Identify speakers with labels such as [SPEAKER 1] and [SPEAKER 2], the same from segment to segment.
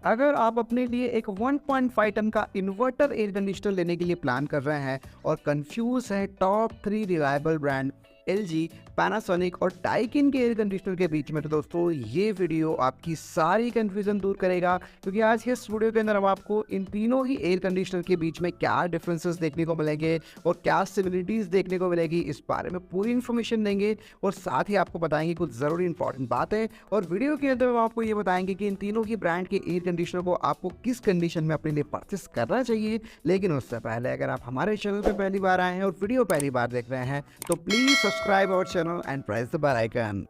[SPEAKER 1] अगर आप अपने लिए एक 1.5 टन का इन्वर्टर एयर कंडीशनर लेने के लिए प्लान कर रहे हैं और कंफ्यूज हैं top 3 reliable brand LG, Panasonic और डाइकिन के एयर कंडीशनर के बीच में, तो दोस्तों ये वीडियो आपकी सारी कंफ्यूजन दूर करेगा। क्योंकि आज के इस वीडियो के अंदर हम आपको इन तीनों ही एयर कंडीशनर के बीच में क्या डिफरेंसेस देखने को मिलेंगे और क्या सिमिलरिटीज़ देखने को मिलेगी, इस बारे में पूरी इन्फॉर्मेशन देंगे और साथ ही आपको बताएंगे कुछ ज़रूरी इंपॉर्टेंट बातें। और वीडियो के अंदर हम आपको ये बताएंगे कि इन तीनों ही ब्रांड के एयर कंडीशनर को आपको किस कंडीशन में अपने लिए परचेस करना चाहिए। लेकिन उससे पहले अगर आप हमारे चैनल पर पहली बार आए हैं और वीडियो पहली बार देख रहे हैं तो please subscribe our channel and press the bell icon.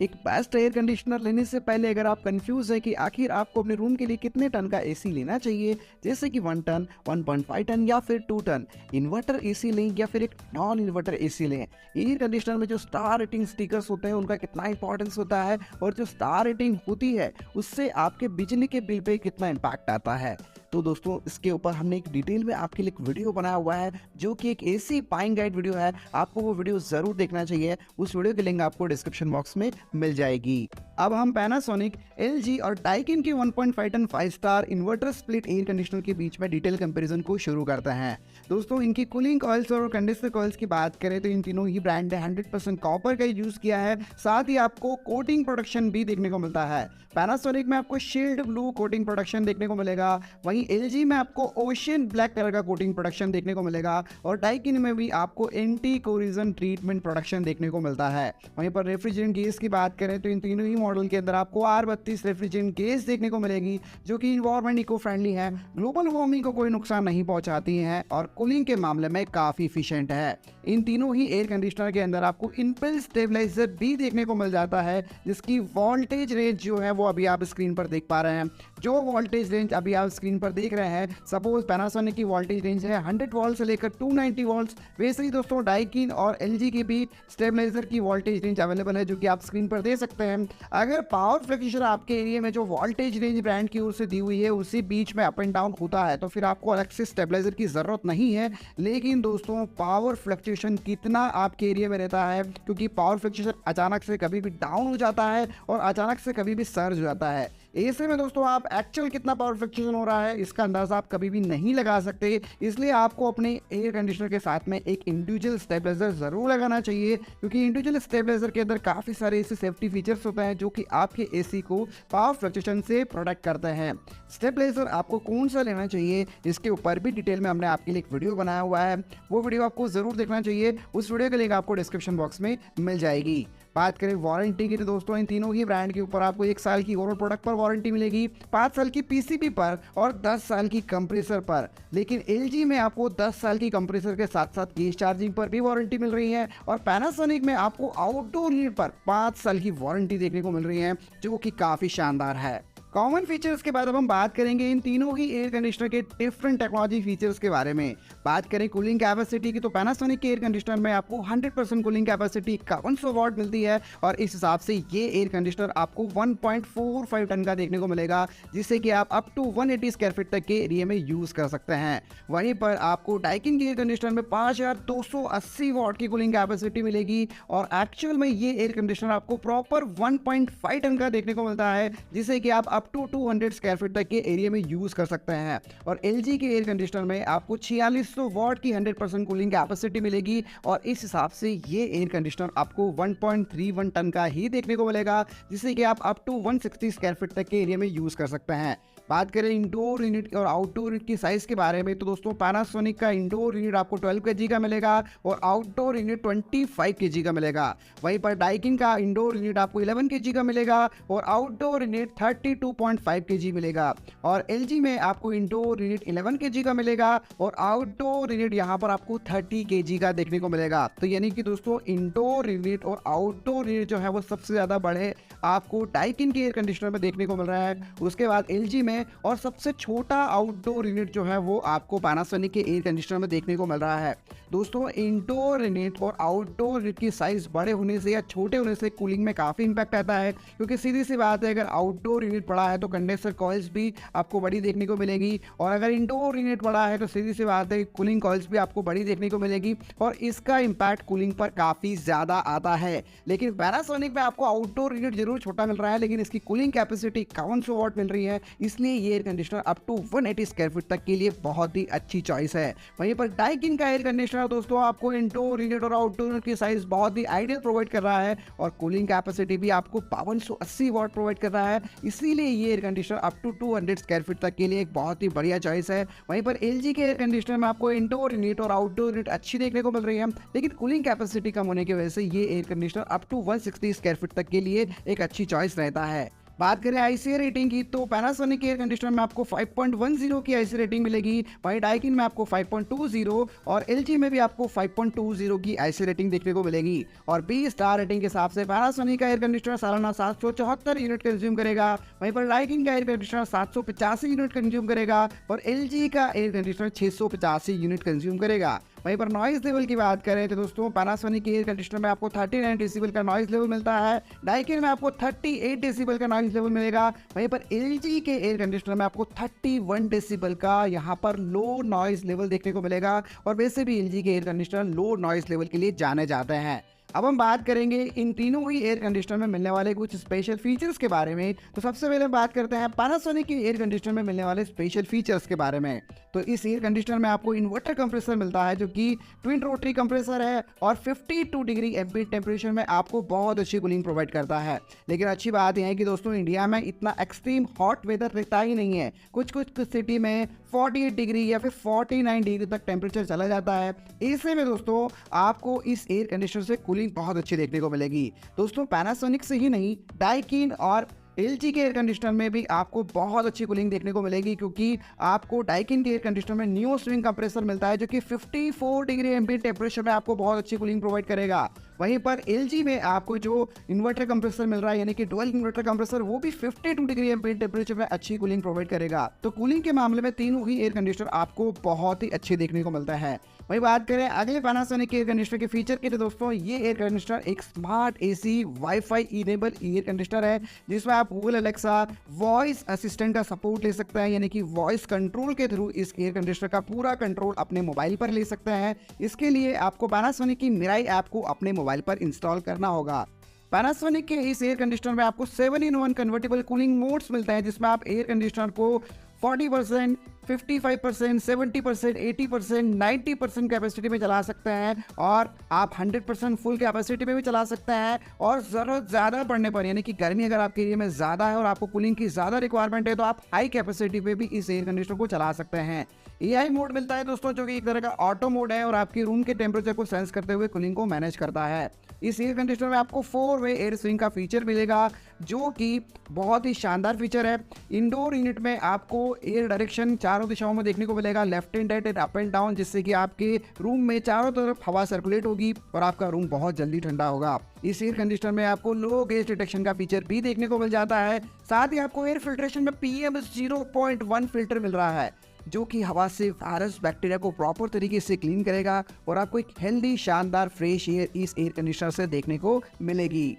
[SPEAKER 1] एक बेस्ट एयर कंडीशनर लेने से पहले अगर आप कंफ्यूज है कि आखिर आपको अपने रूम के लिए कितने टन का एसी लेना चाहिए, जैसे कि 1 टन, 1.5 टन या फिर 2 टन, इन्वर्टर एसी लें या फिर एक नॉन इन्वर्टर एसी लें, एयर कंडीशनर में जो स्टार रेटिंग स्टिकर्स होते हैं उनका कितना इंपॉर्टेंस होता है और जो स्टार रेटिंग होती है उससे आपके बिजली के बिल पे कितना इम्पैक्ट आता है। तो दोस्तों इसके ऊपर हमने एक डिटेल में आपके लिए एक वीडियो बनाया हुआ है जो कि एक एसी बाइंग गाइड वीडियो है। आपको वो वीडियो जरूर देखना चाहिए, उस वीडियो की लिंक आपको डिस्क्रिप्शन बॉक्स में मिल जाएगी। अब हम पैनासोनिक, एलजी और डाइकिन के 1.5 ton 5 star inverter split air conditioner के बीच में डिटेल कंपैरिजन को शुरू करते हैं। दोस्तों इनकी कूलिंग कॉइल्स और कंडेंसर कॉइल्स की बात करें तो इन तीनों ही ब्रांड ने 100% कॉपर का यूज किया है। साथ ही आपको कोटिंग प्रोडक्शन भी देखने को मिलता है। पैनासोनिक में आपको शील्ड ब्लू कोटिंग प्रोडक्शन देखने को मिलेगा, वहीं एलजी में आपको ओशियन ब्लैक कलर का कोटिंग प्रोडक्शन देखने को मिलेगा और डाइकिन में भी आपको एंटी कोरिजन ट्रीटमेंट प्रोडक्शन देखने को मिलता है। वहीं पर रेफ्रिजरेंट गैस की बात करें तो इन तीनों ही मॉडल के अंदर आपको R32 रेफ्रिजरेंट गैस देखने को मिलेगी जो कि इन्वायरमेंट इको फ्रेंडली है, ग्लोबल वार्मिंग को कोई नुकसान नहीं पहुंचाती है और कूलिंग के मामले में काफी इफिशिएंट है। इन तीनों ही एयर कंडीशनर के अंदर आपको इनबिल्ट स्टेबलाइजर भी देखने को मिल जाता है जिसकी वोल्टेज रेंज जो है वो अभी आप स्क्रीन पर देख पा रहे हैं। जो वोल्टेज रेंज अभी आप स्क्रीन पर देख रहे हैं, सपोज पैनासोनिक की वोल्टेज रेंज है 100 वोल्ट से लेकर 290 वोल्ट, वैसे ही दोस्तों डाइकिन और एलजी की भी स्टेबलाइजर की वोल्टेज रेंज अवेलेबल है जो कि आप स्क्रीन पर दे सकते हैं। अगर पावर फ्लक्चुएशन आपके एरिया में जो वोल्टेज रेंज ब्रांड की ओर से दी हुई है उसी बीच में अप एंड डाउन होता है तो फिर आपको अलग से स्टेबलाइजर की जरूरत नहीं है। लेकिन दोस्तों पावर फ्लक्चुएशन कितना आपके एरिया में रहता है, क्योंकि पावर फ्लक्चुएशन अचानक से कभी भी डाउन हो जाता है और अचानक से कभी भी सर्ज हो जाता है। ऐसे में दोस्तों आप एक्चुअल कितना पावर फ्लक्चुएशन हो रहा है इसका अंदाजा आप कभी भी नहीं लगा सकते, इसलिए आपको अपने एयर कंडीशनर के साथ में एक इंडिविजुअल स्टेबलाइजर जरूर लगाना चाहिए। क्योंकि इंडिविजुअल स्टेबलाइजर के अंदर काफ़ी सारे ऐसे सेफ्टी फीचर्स होते हैं जो कि आपके एसी को पावर फ्लक्चुएशन से प्रोटेक्ट करते हैं। स्टेबलाइजर आपको कौन सा लेना चाहिए इसके ऊपर भी डिटेल में हमने आपके लिए एक वीडियो बनाया हुआ है, वो वीडियो आपको जरूर देखना चाहिए, उस वीडियो की लिंक आपको डिस्क्रिप्शन बॉक्स में मिल जाएगी। बात करें वारंटी की तो दोस्तों इन तीनों ही ब्रांड के ऊपर आपको 1 साल की ओवरऑल प्रोडक्ट पर वारंटी मिलेगी, 5 साल की पीसीबी पर और 10 साल की कंप्रेसर पर। लेकिन एलजी में आपको 10 साल की कंप्रेसर के साथ साथ गैस चार्जिंग पर भी वारंटी मिल रही है और पैनासोनिक में आपको आउटडोर यूनिट पर 5 साल की वारंटी देखने को मिल रही है जो कि काफ़ी शानदार है। कॉमन फीचर्स के बाद अब हम बात करेंगे इन तीनों ही एयर कंडीशनर के डिफरेंट टेक्नोलॉजी फीचर्स के बारे में। बात करें कूलिंग कैपेसिटी की तो पैनासोनिक के एयर कंडीशनर में आपको 100% कूलिंग कैपेसिटी 5100 वाट मिलती है और इस हिसाब से ये एयर कंडीशनर आपको 1.45 टन का देखने को मिलेगा, जिससे कि आप अप टू 180 स्क्वायर फीट तक के एरिया में यूज कर सकते हैं। वहीं पर आपको डाइकिन के एयर कंडीशनर में 5280 वाट की कूलिंग कैपेसिटी मिलेगी और एक्चुअल में ये एयर कंडीशनर आपको प्रॉपर 1.5 टन का देखने को मिलता है, जिससे कि आप अप टू 200 स्क्वायर फीट तक के एरिया में यूज कर सकते हैं। और एलजी के एयर कंडीशनर में आपको 4600 वाट की 100% कूलिंग कैपेसिटी मिलेगी और इस हिसाब से ये एयर कंडीशनर आपको 1.31 टन का ही देखने को मिलेगा, जिससे कि आप अप टू 160 स्क्वायर फीट तक के एरिया में यूज कर सकते हैं। बात करें इंडोर यूनिट और आउटडोर यूनिट की साइज के बारे में तो दोस्तों पैनासोनिक का इंडोर यूनिट आपको 12 kg का मिलेगा और आउटडोर यूनिट 25 kg का मिलेगा। वहीं पर डाइकिन का इंडोर यूनिट आपको 11 kg का मिलेगा और आउटडोर यूनिट 32.5 kg मिलेगा। और एलजी में आपको इंडोर यूनिट 11 kg का मिलेगा और आउटडोर यूनिट यहाँ पर आपको 30 kg का देखने को मिलेगा। तो यानी कि दोस्तों इंडोर यूनिट और आउटडोर यूनिट जो है वो सबसे ज़्यादा बड़े आपको डाइकिन के एयर कंडीशनर में देखने को मिल रहा है। उसके बाद एलजी में है और सबसे छोटा आउटडोर यूनिट जो है वो आपको पैनासोनिक के एयर कंडीशनर में देखने को मिल रहा है। दोस्तों, इंडोर यूनिट और आउटडोर यूनिट की साइज बड़े होने से या छोटे होने से कूलिंग में काफ़ी इंपैक्ट आता है, क्योंकि सीधी सी बात है, अगर आउटडोर यूनिट बड़ा है तो कंडेंसर कॉइल्स भी आपको बड़ी देखने को मिलेगी, और अगर इंडोर यूनिट बड़ा है तो सीधी सी बात है कूलिंग कॉइल्स भी आपको बड़ी देखने को मिलेगी, और इसका इम्पैक्ट कूलिंग पर काफ़ी ज़्यादा आता है। लेकिन पैनासोनिक में आपको आउटडोर यूनिट जरूर छोटा मिल रहा है, लेकिन इसकी कूलिंग कैपेसिटी 5100 वाट मिल रही है, इसलिए ये air conditioner up to 180 square feet तक के लिए बहुत ही अच्छी चॉइस है। वहीं पर डाइकिन का एयर कंडीशनर दोस्तों आपको इंडोर यूनिट और आउटडोर यूनिट की साइज बहुत ही आइडियल प्रोवाइड कर रहा है, और कूलिंग कैपेसिटी भी आपको 5280 वाट प्रोवाइड कर रहा है, इसीलिए ये air conditioner up to 200 square feet तक के लिए एक बहुत ही बढ़िया चॉइस है। वहीं पर एलजी के एयर कंडीशनर में आपको इंडोर यूनिट और आउटडोर यूनिट अच्छी देखने को मिल रही है, लेकिन कूलिंग कैपेसिटी कम होने की वजह से ये air conditioner up to 160 square feet तक के लिए एक अच्छी चॉइस रहता है। बात करें आईसी रेटिंग की, तो पैनासोनिक एयर कंडीशनर में आपको 5.10 की आईसी रेटिंग मिलेगी, वहीं डाइकिन में आपको 5.20 और एलजी में भी आपको 5.20 की आईसी रेटिंग देखने को मिलेगी। और 20 स्टार रेटिंग के हिसाब से पैनासोनिक का एयर कंडीशनर सालाना 774 यूनिट कंज्यूम करेगा, वहीं पर डाइकिन का एयर कंडीशनर 785 यूनिट कंज्यूम करेगा, और एलजी का एयर कंडीशनर 685 यूनिट कंज्यूम करेगा। वहीं पर नॉइज लेवल की बात करें तो दोस्तों पैनासोनिक के एयर कंडीशनर में आपको 39 डेसिबल का नॉइज लेवल मिलता है, डाइकिन में आपको 38 डेसिबल का नॉइज लेवल मिलेगा, वहीं पर एलजी के एयर कंडीशनर में आपको 31 डेसिबल का यहाँ पर लो नॉइज लेवल देखने को मिलेगा, और वैसे भी एलजी के एयर कंडीशनर लो नॉइज लेवल के लिए जाने जाते हैं। अब हम बात करेंगे इन तीनों ही एयर कंडीशनर में मिलने वाले कुछ स्पेशल फीचर्स के बारे में। तो सबसे पहले बात करते हैं पैनासोनिक के एयर कंडीशनर में मिलने वाले स्पेशल फीचर्स के बारे में। तो इस एयर कंडीशनर में आपको इन्वर्टर कंप्रेसर मिलता है, जो कि ट्विन रोटरी कंप्रेसर है, और 52 डिग्री एम्बिएंट टेम्परेचर में आपको बहुत अच्छी कूलिंग प्रोवाइड करता है। लेकिन अच्छी बात यह है कि दोस्तों इंडिया में इतना एक्सट्रीम हॉट वेदर रहता ही नहीं है, कुछ सिटी में 48 डिग्री या फिर 49 डिग्री तक टेम्परेचर चला जाता है। ऐसे में दोस्तों आपको इस एयर कंडीशनर से कूलिंग बहुत अच्छी देखने को मिलेगी। दोस्तों पैनासोनिक से ही नहीं, डाइकिन और एलजी के एयर कंडीशनर में भी आपको बहुत अच्छी कूलिंग देखने को मिलेगी, क्योंकि आपको डाइकिन के एयर कंडीशनर में नियो स्विंग कंप्रेसर मिलता है, जो कि 54 डिग्री एम्बिएंट टेम्परेचर में आपको बहुत अच्छी कूलिंग प्रोवाइड करेगा। वहीं पर एलजी में आपको जो इन्वर्टर कंप्रेसर मिल रहा है, यानी कि डुअल इन्वर्टर कंप्रेसर, वो भी 52 डिग्री एम्बिएंट टेम्परेचर में अच्छी कूलिंग प्रोवाइड करेगा। तो कूलिंग के मामले में तीनों ही एयर कंडीशनर आपको बहुत ही अच्छे देखने को मिलता है। वही बात करें अगले पैनासोनिक के एयर कंडीशनर के फीचर के, तो दोस्तों ये एयर कंडीशनर एक smart AC wifi enable air conditioner है, जिसमें आप गूगल एलेक्सा वॉइस असिस्टेंट का सपोर्ट ले सकते हैं, यानी कि वॉइस कंट्रोल के थ्रू इस एयर कंडीशनर का पूरा कंट्रोल अपने मोबाइल पर ले सकते हैं। इसके लिए आपको पैनासोनिक की मिराई ऐप को अपने मोबाइल पर इंस्टॉल करना होगा। पैनासोनिक के इस एयर कंडीशनर में आपको 7-in-1 कन्वर्टेबल कूलिंग मोड्स मिलते हैं, जिसमें आप एयर कंडीशनर को 40%, 55%, 70%, 80%, 90% कैपेसिटी में चला सकते हैं, और आप 100% फुल कैपेसिटी में भी चला सकते हैं। और ज़रूरत ज़्यादा पड़ने पर, यानी कि गर्मी अगर आपके एरिया में ज़्यादा है और आपको कूलिंग की ज़्यादा रिक्वायरमेंट है, तो आप हाई कैपेसिटी पे भी इस एयर कंडीशनर को चला सकते हैं। एआई मोड मिलता है दोस्तों, जो कि एक तरह का ऑटो मोड है और आपकी रूम के टेम्परेचर को सेंस करते हुए कूलिंग को मैनेज करता है। इस एयर कंडीशनर में आपको 4-वे एयर स्विंग का फीचर मिलेगा, जो कि बहुत ही शानदार फीचर है। इंडोर यूनिट में आपको एयर डायरेक्शन चारों दिशाओं में देखने को मिलेगा, left and right and up and down, जिससे कि आपके रूम में चारों तरफ हवा सर्कुलेट होगी और आपका रूम बहुत जल्दी ठंडा होगा। इस एयर कंडीशनर में आपको लो गैस डिटेक्शन का फीचर भी देखने को मिल जाता है। साथ ही आपको एयर फिल्ट्रेशन में PM 0.1 फिल्टर मिल रहा है, जो कि हवा से वायरस बैक्टीरिया को प्रॉपर तरीके से क्लीन करेगा, और आपको एक हेल्दी शानदार फ्रेश एयर इस एयर कंडीशनर से देखने को मिलेगी।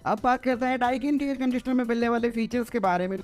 [SPEAKER 1] अब बात करते हैं डाइकिन के एयर कंडीशनर में मिलने वाले फीचर्स के बारे में।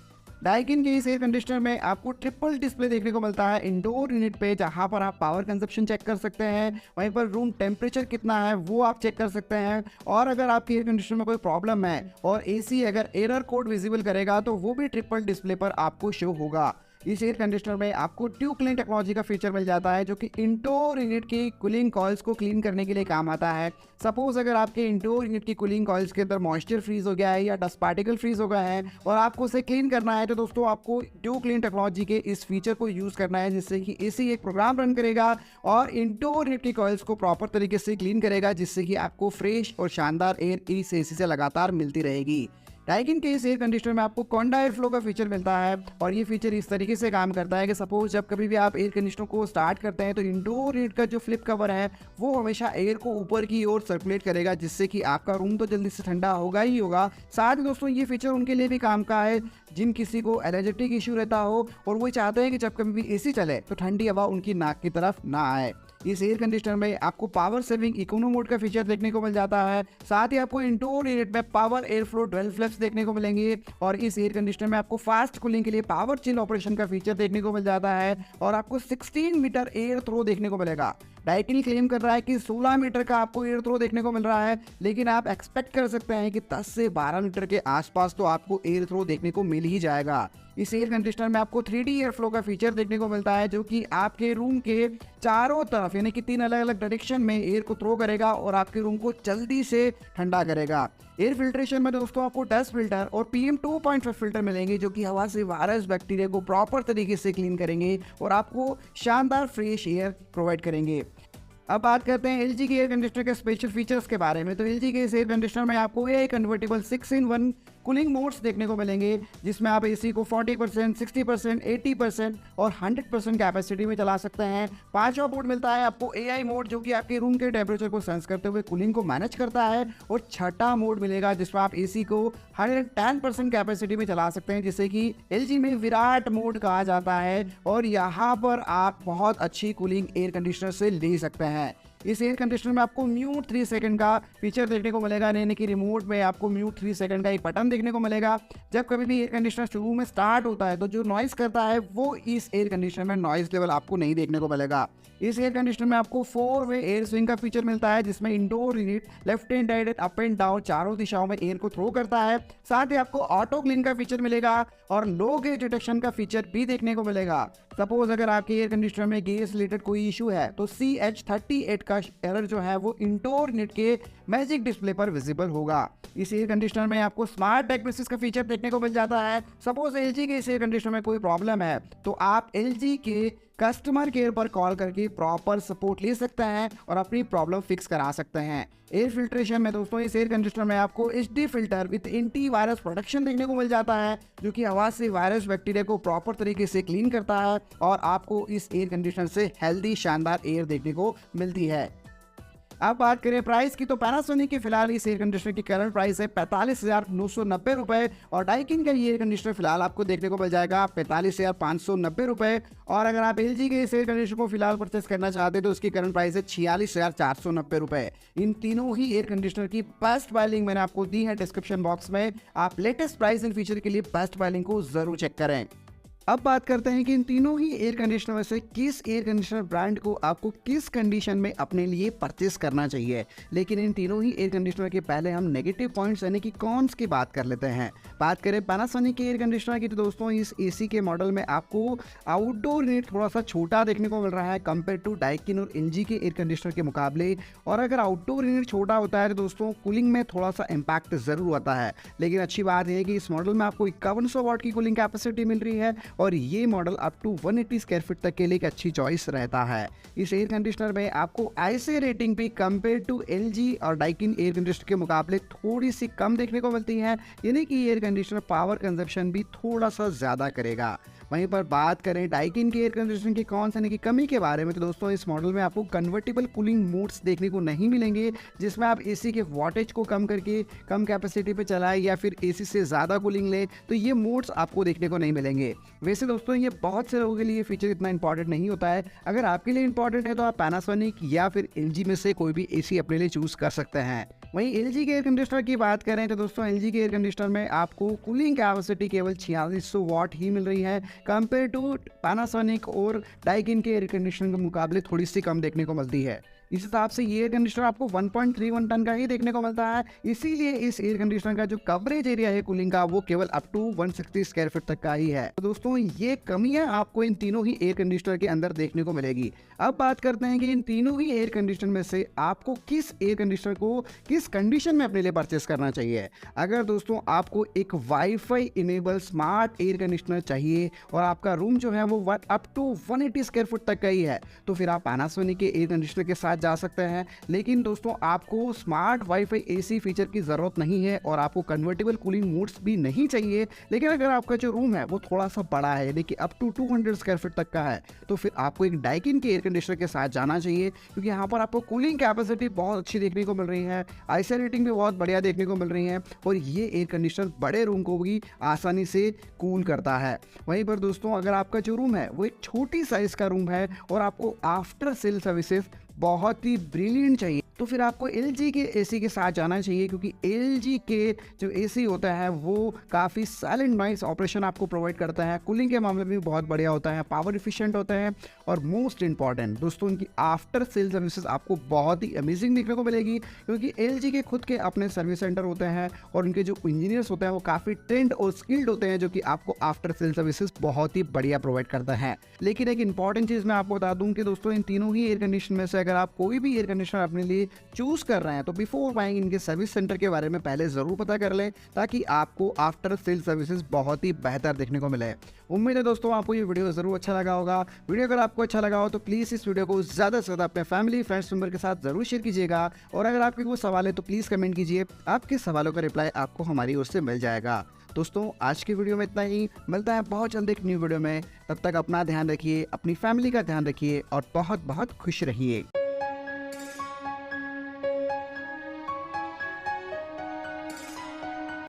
[SPEAKER 1] डाइकिन के इस एयर कंडीशनर में आपको ट्रिपल डिस्प्ले देखने को मिलता है इंडोर यूनिट पे, जहां पर आप पावर कंजप्शन चेक कर सकते हैं, वहीं पर रूम टेम्परेचर कितना है वो आप चेक कर सकते हैं, और अगर आपके एयर कंडीशनर में कोई प्रॉब्लम है और एसी अगर एरर कोड विजिबल करेगा तो वो भी ट्रिपल डिस्प्ले पर आपको शो होगा। इस एयर कंडीशनर में आपको ट्यूब क्लीन टेक्नोलॉजी का फीचर मिल जाता है, जो कि इंडोर यूनिट की कूलिंग कॉइल्स को क्लीन करने के लिए काम आता है। सपोज अगर आपके इंडोर यूनिट की कूलिंग कॉइल्स के अंदर मॉइस्चर फ्रीज हो गया है या डस्ट पार्टिकल फ्रीज हो गया है और आपको उसे क्लीन करना है, तो दोस्तों आपको ट्यूब क्लीन टेक्नोलॉजी के इस फीचर को यूज करना है, जिससे कि एसी एक प्रोग्राम रन करेगा और इंडोर यूनिट की कॉइल्स को प्रॉपर तरीके से क्लीन करेगा, जिससे कि आपको फ्रेश और शानदार एयर इस एसी से लगातार मिलती रहेगी। डाइकिन के इस एयर कंडीशनर में आपको कॉन्डा एयर फ्लो का फीचर मिलता है और ये फीचर इस तरीके से काम करता है कि सपोज जब कभी भी आप एयर कंडीशनर को स्टार्ट करते हैं तो इंडोर यूनिट का जो फ्लिप कवर है वो हमेशा एयर को ऊपर की ओर सर्कुलेट करेगा, जिससे कि आपका रूम तो जल्दी से ठंडा होगा ही होगा। साथ ही दोस्तों ये फीचर उनके लिए भी काम का है जिन किसी को एलर्जेटिक इश्यू रहता हो और वो चाहते हैं कि जब कभी भी एसी चले तो ठंडी हवा उनकी नाक की तरफ ना आए। इस एयर कंडीशनर में आपको पावर सेविंग इकोनो मोड का फीचर देखने को मिल जाता है। साथ ही आपको इंडोर यूनिट में पावर एयर फ्लो 12 फ्लैप्स देखने को मिलेंगे और इस एयर कंडीशनर में आपको फास्ट कूलिंग के लिए पावर चिल ऑपरेशन का फीचर देखने को मिल जाता है और आपको 16 मीटर एयर थ्रो देखने को मिलेगा। डाइकिन क्लेम कर रहा है कि 16 मीटर का आपको एयर थ्रो देखने को मिल रहा है, लेकिन आप एक्सपेक्ट कर सकते हैं कि 10 से 12 मीटर के आसपास तो आपको एयर थ्रो देखने को मिल ही जाएगा। इस एयर कंडीशनर में आपको 3D एयर फ्लो का फीचर देखने को मिलता है जो कि आपके रूम के चारों तरफ यानी कि 3 अलग अलग डायरेक्शन में एयर को थ्रो करेगा और आपके रूम को जल्दी से ठंडा करेगा। एयर फिल्ट्रेशन में दोस्तों आपको डस्ट फिल्टर और PM 2.5 फिल्टर मिलेंगे जो कि हवा से वायरस बैक्टीरिया को प्रॉपर तरीके से क्लीन करेंगे और आपको शानदार फ्रेश एयर प्रोवाइड करेंगे। अब बात करते हैं LG के एयर कंडीशनर के स्पेशल फीचर्स के बारे में। तो LG के इस एयर कंडीशनर में आपको AI convertible 6-in-1 cooling modes देखने को मिलेंगे जिसमें आप एसी को 40%, 60%, 80% और 100% कैपेसिटी में चला सकते हैं। 5वां मोड मिलता है आपको AI मोड जो कि आपके रूम के टेम्परेचर को सेंस करते हुए कूलिंग को मैनेज करता है और 6वां मोड मिलेगा जिसमें आप एसी को 110% कैपेसिटी में चला सकते हैं जिसे कि LG में विराट मोड कहा जाता है और यहाँ पर आप बहुत अच्छी कूलिंग एयर कंडीशनर से ले सकते हैं। इस एयर कंडीशनर में आपको म्यूट 3 सेकंड का फीचर देखने को मिलेगा, यानी कि रिमोट में आपको म्यूट 3 सेकंड का एक बटन देखने को मिलेगा। जब कभी भी एयर कंडीशनर शुरू में स्टार्ट होता है तो जो नॉइस करता है वो इस एयर कंडीशनर में नॉइस लेवल आपको नहीं देखने को मिलेगा। इस एयर कंडीशनर में आपको 4-वे एयर स्विंग का फीचर मिलता है जिसमें indoor unit left and right up and down चारों दिशाओं में एयर को थ्रो करता है। साथ ही आपको ऑटो क्लीन का फीचर मिलेगा और लो गेज डिटेक्शन का फीचर भी देखने को मिलेगा। सपोज अगर आपके एयर कंडीशनर में गैस रिलेटेड कोई इशू है तो CH38 का एरर जो है वो इंडोर यूनिट के मैजिक डिस्प्ले पर विजिबल होगा। इस एयर कंडीशनर में आपको स्मार्ट डायग्नोसिस का फीचर देखने को मिल जाता है। सपोज LG के इस एयर कंडीशनर में कोई प्रॉब्लम है तो आप LG के कस्टमर केयर पर कॉल करके प्रॉपर सपोर्ट ले सकते हैं और अपनी प्रॉब्लम फिक्स करा सकते हैं। एयर फिल्ट्रेशन में दोस्तों इस एयर कंडीशनर में आपको HD filter with anti virus protection देखने को मिल जाता है जो कि हवा से वायरस बैक्टीरिया को प्रॉपर तरीके से क्लीन करता है और आपको इस एयर कंडीशनर से हेल्दी शानदार एयर देखने को मिलती है। अब बात करें प्राइस की तो पैनासोनिक की फिलहाल इस एयर कंडीशनर की करंट प्राइस है 45,990 रुपये और डाइकिन का ये एयर कंडीशनर फिलहाल आपको देखने को मिल जाएगा 45,590 रुपये। और अगर आप LG के इस एयर कंडीशनर को फिलहाल परचेस करना चाहते हैं तो उसकी करंट प्राइस है 46,490 रुपये। इन तीनों ही एयर कंडीशनर की बेस्ट बाय लिंक मैंने आपको दी है डिस्क्रिप्शन बॉक्स में। आप लेटेस्ट प्राइस एंड फीचर के लिए बेस्ट बाय लिंक को जरूर चेक करें। अब बात करते हैं कि इन तीनों ही एयर कंडीशनर में से किस एयर कंडीशनर ब्रांड को आपको किस कंडीशन में अपने लिए परचेस करना चाहिए। लेकिन इन तीनों ही एयर कंडीशनर के पहले हम नेगेटिव पॉइंट्स यानी कि कॉन्स की बात कर लेते हैं। बात करें पैनासोनिक के एयर कंडीशनर की तो दोस्तों इस AC के मॉडल में आपको आउटडोर यूनिट थोड़ा सा छोटा देखने को मिल रहा है कंपेयर टू डाइकिन और LG के एयर कंडीशनर के मुकाबले। और अगर आउटडोर यूनिट छोटा होता है तो दोस्तों कूलिंग में थोड़ा सा इम्पैक्ट जरूर आता है, लेकिन अच्छी बात यह है कि इस मॉडल में आपको 5100 वाट की कूलिंग कैपेसिटी मिल रही है और ये model up to 180 square feet तक के लिए एक अच्छी चॉइस रहता है। इस एयर कंडीशनर में आपको ISA रेटिंग भी कंपेयर टू LG और डाइकिन एयर कंडीशनर के मुकाबले थोड़ी सी कम देखने को मिलती है, यानी कि एयर कंडीशनर पावर कंजप्शन भी थोड़ा सा ज़्यादा करेगा। वहीं पर बात करें डाइकिन के एयर कंडीशनर की कौन सी की कमी के बारे में तो दोस्तों इस मॉडल में आपको कन्वर्टेबल कूलिंग मोड्स देखने को नहीं मिलेंगे जिसमें आप AC के वॉटेज को कम करके कम कैपेसिटी पे चलाएं या फिर AC से ज़्यादा कूलिंग लें, तो ये मोड्स आपको देखने को नहीं मिलेंगे। वैसे दोस्तों ये बहुत से लोगों के लिए फीचर इतना इंपॉर्टेंट नहीं होता है। अगर आपके लिए इंपॉर्टेंट है तो आप पैनासोनिक या फिर LG में से कोई भी AC अपने लिए चूज कर सकते हैं। वहीं LG के एयर कंडीशनर की बात करें तो दोस्तों LG के एयर कंडीशनर में आपको कूलिंग कैपेसिटी केवल 4600 वाट ही मिल रही है कंपेयर टू पैनासोनिक और डाइकिन के एयर कंडीशनर के मुकाबले थोड़ी सी कम देखने को मिलती है। इस हिसाब से ये एयर कंडीशनर आपको 1.31 टन का ही देखने को मिलता है, इसीलिए इस एयर कंडीशनर का जो कवरेज एरिया है कूलिंग का वो केवल अप टू 160 स्क्वायर फीट तक का ही है। तो दोस्तों ये कमियां आपको इन तीनों ही एयर कंडीशनर के अंदर देखने को मिलेगी। अब बात करते हैं कि इन तीनों ही एयर कंडीशनर में से आपको किस एयर कंडीशनर को किस कंडीशन में अपने लिए परचेस करना चाहिए। अगर दोस्तों आपको एक wifi enable smart air conditioner चाहिए और आपका रूम जो है वो अप टू 180 स्क्वायर फीट तक का ही है तो फिर आप पैनासोनिक के एयर कंडीशनर के साथ जा सकते हैं। लेकिन दोस्तों आपको स्मार्ट वाईफाई एसी फीचर की ज़रूरत नहीं है और आपको कन्वर्टेबल कूलिंग मोड्स भी नहीं चाहिए। लेकिन अगर आपका जो रूम है वो थोड़ा सा बड़ा है, देखिए अप टू 200 स्क्वायर फीट तक का है, तो फिर आपको एक डाइकिन के एयर कंडीशनर के साथ जाना चाहिए, क्योंकि यहाँ पर आपको कूलिंग कैपेसिटी बहुत अच्छी देखने को मिल रही है, आईसी रेटिंग भी बहुत बढ़िया देखने को मिल रही है और ये एयर कंडीशनर बड़े रूम को भी आसानी से कूल करता है। वहीं पर दोस्तों अगर आपका जो रूम है वो एक छोटी साइज का रूम है और आपको आफ्टर सेल सर्विसेज बहुत ही ब्रिलियंट चाहिए, तो फिर आपको LG के एसी के साथ जाना चाहिए, क्योंकि LG के जो एसी होता है वो काफ़ी साइलेंट नॉइस ऑपरेशन आपको प्रोवाइड करता है, कूलिंग के मामले में भी बहुत बढ़िया होता है, पावर एफिशिएंट होता है और मोस्ट इंपॉर्टेंट दोस्तों उनकी आफ्टर सेल सर्विसेज आपको बहुत ही अमेजिंग देखने को मिलेगी, क्योंकि LG के खुद के अपने सर्विस सेंटर होते हैं और उनके जो इंजीनियर्स होते हैं वो काफ़ी ट्रेंड और स्किल्ड होते हैं, जो कि आपको आफ्टर सेल सर्विसेज बहुत ही बढ़िया प्रोवाइड करता है। लेकिन एक इंपॉर्टेंट चीज़ मैं आपको बता दूं कि दोस्तों इन तीनों ही एयर कंडीशनर में से अगर आप कोई भी एयर कंडीशनर अपने लिए चूज कर रहे हैं तो बिफोर बाइंग इनके सर्विस सेंटर के बारे में पहले जरूर पता कर लें, ताकि आपको आफ्टर सेल सर्विसेज बहुत ही बेहतर देखने को मिले। उम्मीद है दोस्तों आपको ये वीडियो जरूर अच्छा लगा होगा। वीडियो अगर आपको अच्छा लगा हो तो प्लीज़ इस वीडियो को ज़्यादा से ज़्यादा अपने फैमिली फ्रेंड्स मेंबर के साथ जरूर शेयर कीजिएगा और अगर आपके कोई सवाल है तो प्लीज़ कमेंट कीजिए, आपके सवालों का रिप्लाई आपको हमारी ओर से मिल जाएगा। दोस्तों आज की वीडियो में इतना ही, मिलता है बहुत जल्द एक न्यू वीडियो में। तब तक अपना ध्यान रखिए, अपनी फैमिली का ध्यान रखिए और बहुत बहुत खुश रहिए।